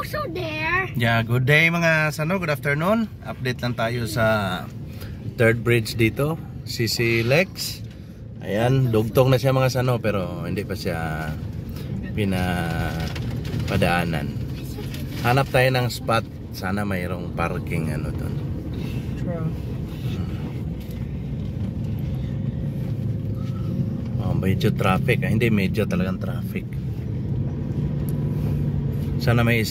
also there. Yeah, good day mga sano, good afternoon. Update lang tayo sa third bridge dito, CC Lex. Ayan, dugtong na siya mga sano pero hindi pa siya pinapadaanan. Hanap tayo ng spot, sana mayroong parking ano doon. True. Oh, medyo traffic, hindi medyo talagang traffic. Sana may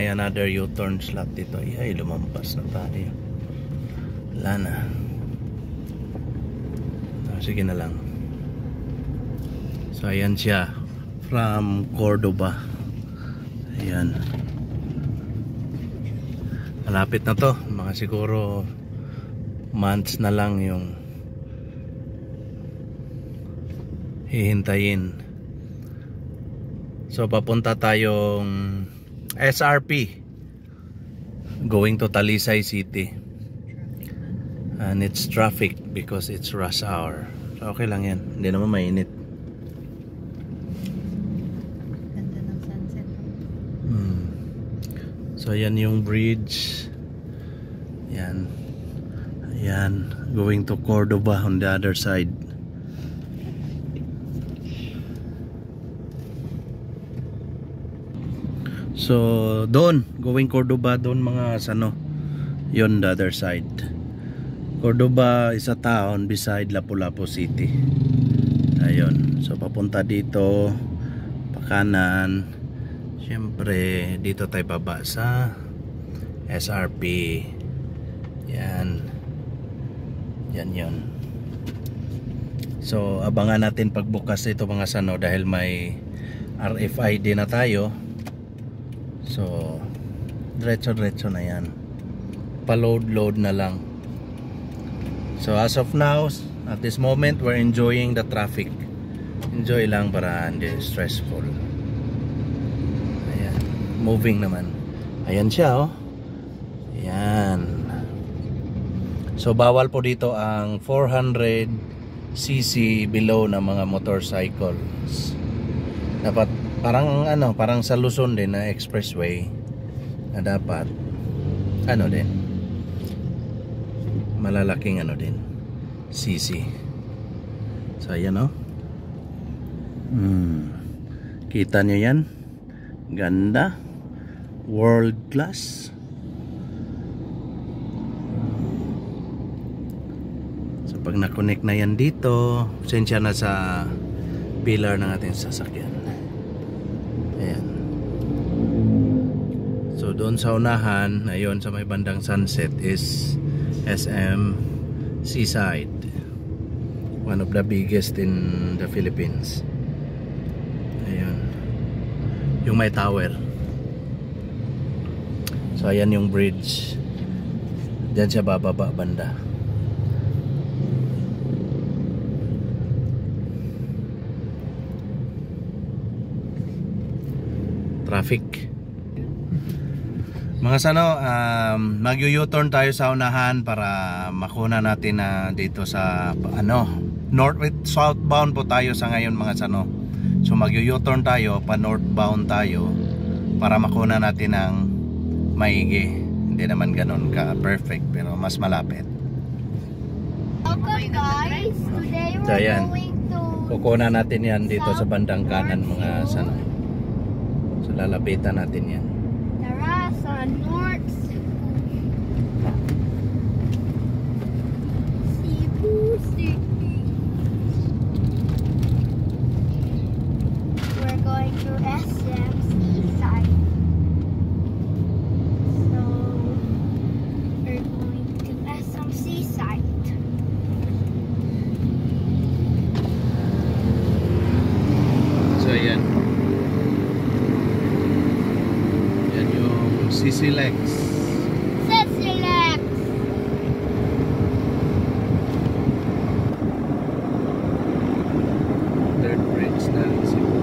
another U-turn slot dito. Ay, lumampas na tayo. Wala na. Sige na lang. So ayan siya from Cordoba. Ayan. Malapit na to. Mga siguro months na lang yung hihintayin. So papunta tayong SRP going to Talisay City. And it's traffic because it's rush hour. So okay lang yan. Hindi naman mainit. Ganda ng sunset. So yan yung bridge. Yan. Ayan. Going to Cordoba on the other side. So doon, going Cordoba doon mga sano. Yon the other side. Cordoba is a town beside Lapu-Lapu City. Ayun. So papunta dito pakanan. Siyempre dito tayo baba sa SRP. Yan. Yan yon. So abangan natin pagbukas ito mga sano dahil may RFID na tayo. So diretso-diretso na yan. Pa-load na lang. So as of now, at this moment, we're enjoying the traffic. Enjoy lang para hindi stressful. Ayan. Moving naman. Ayan siya oh. Ayan. So bawal po dito ang 400cc below na mga motorcycles. Dapat parang sa Luzon din na expressway na dapat din malalaking din CC. So ayan kita nyo yan, ganda, world class. So pag na-connect na yan dito, pasensya na sa pillar ng ating sasakyan. Ayan. So doon sa unahan, ayun sa may bandang sunset is SM Seaside, one of the biggest in the Philippines. Ayun. Yung may tower. So ayan yung bridge. Diyan siya bababa banda. Traffic. Mga sano, mag-U-turn tayo sa unahan para makuna natin na dito sa north southbound po tayo sa ngayon mga sano. So mag-U-turn tayo, pa northbound tayo para makuna natin ng maigi. Hindi naman ganun ka perfect pero mas malapit. Okay guys, today So, we're ayan. going to Kukuna natin yan dito sa bandang kanan mga sano. So lalapitan natin yan. Tara sa North Cebu City. We're going to SM Seaside. So we're going to SM Seaside. So yan. Yan yung CC Lex. Select. Third bridge na Cebu.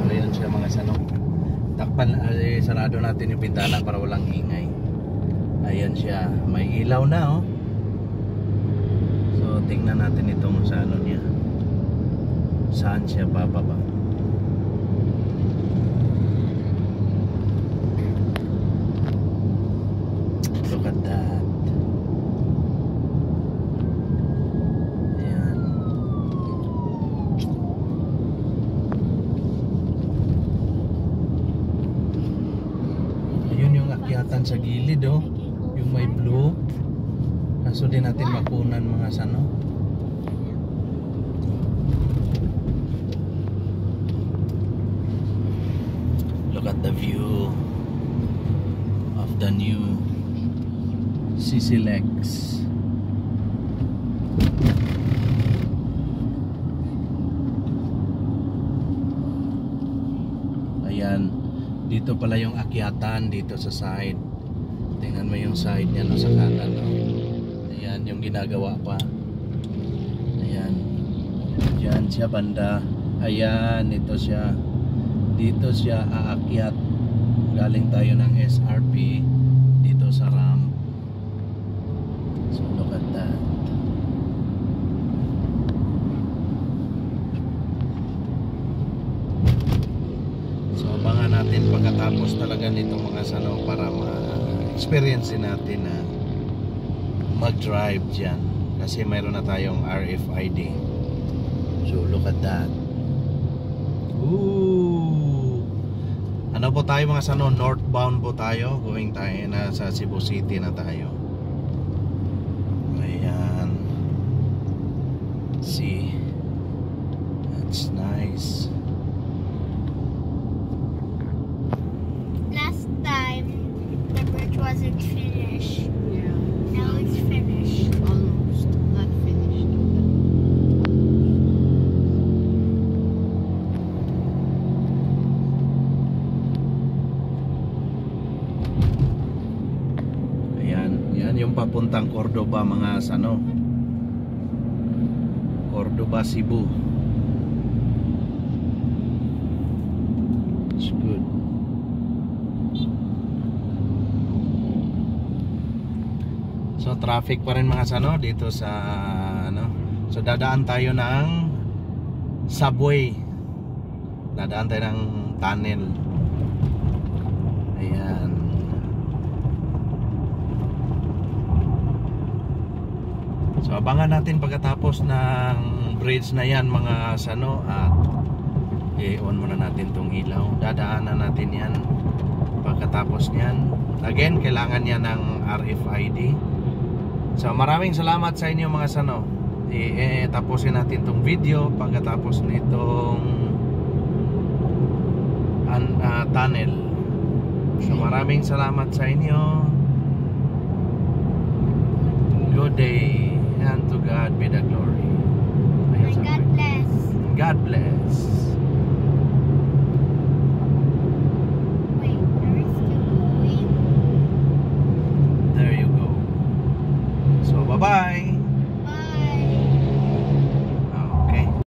Ayan siya mga sano. Takpan, sarado natin yung bintana para walang ingay. Ayan siya, may ilaw na oh. So tingnan natin itong sa ano niya. Saan siya bababa? Look at that. Ayan. Ayun yung akyatan sa gilid, oh. Yung may blue. Kaso din natin makunan mga sano. Look at the view of the new CCLX. Ayan, dito pala yung akyatan dito sa side. Tingnan mo yung side niya no, sa kanan. No? Ayan, yung ginagawa pa. Ayan. Diyan siya banda. Ayan, ito siya. Dito siya aakyat. Galing tayo ng SRP dito sa ramp. So look at that. So abangan natin pagkatapos talaga nitong mga sano para ma-experience din natin na mag-drive dyan. Kasi mayroon na tayong RFID. So look at that. Ooh. Ano po tayo mga sano? Northbound po tayo. Going tayo na sa Cebu City na tayo. Ayan. See. That's nice. Last time, the bridge wasn't finished. Yeah. Now it's finished. Almost. Not finished. Ayan. Yan yung papuntang Cordoba mga sano. Cordoba, Cebu. It's good. So traffic pa rin mga sano dito sa ano. So dadaan tayo ng subway. Dadaan tayo ng tunnel. Ayan. So abangan natin pagkatapos ng bridge na yan mga sano at i-on muna natin tong ilaw. Dadaanan natin yan pagkatapos niyan. Again, kailangan niya ng RFID. So maraming salamat sa inyo mga sano. Tapusin natin tong video pagkatapos nitong tunnel. So maraming salamat sa inyo. Good day and to God be the glory. My God bless. God bless.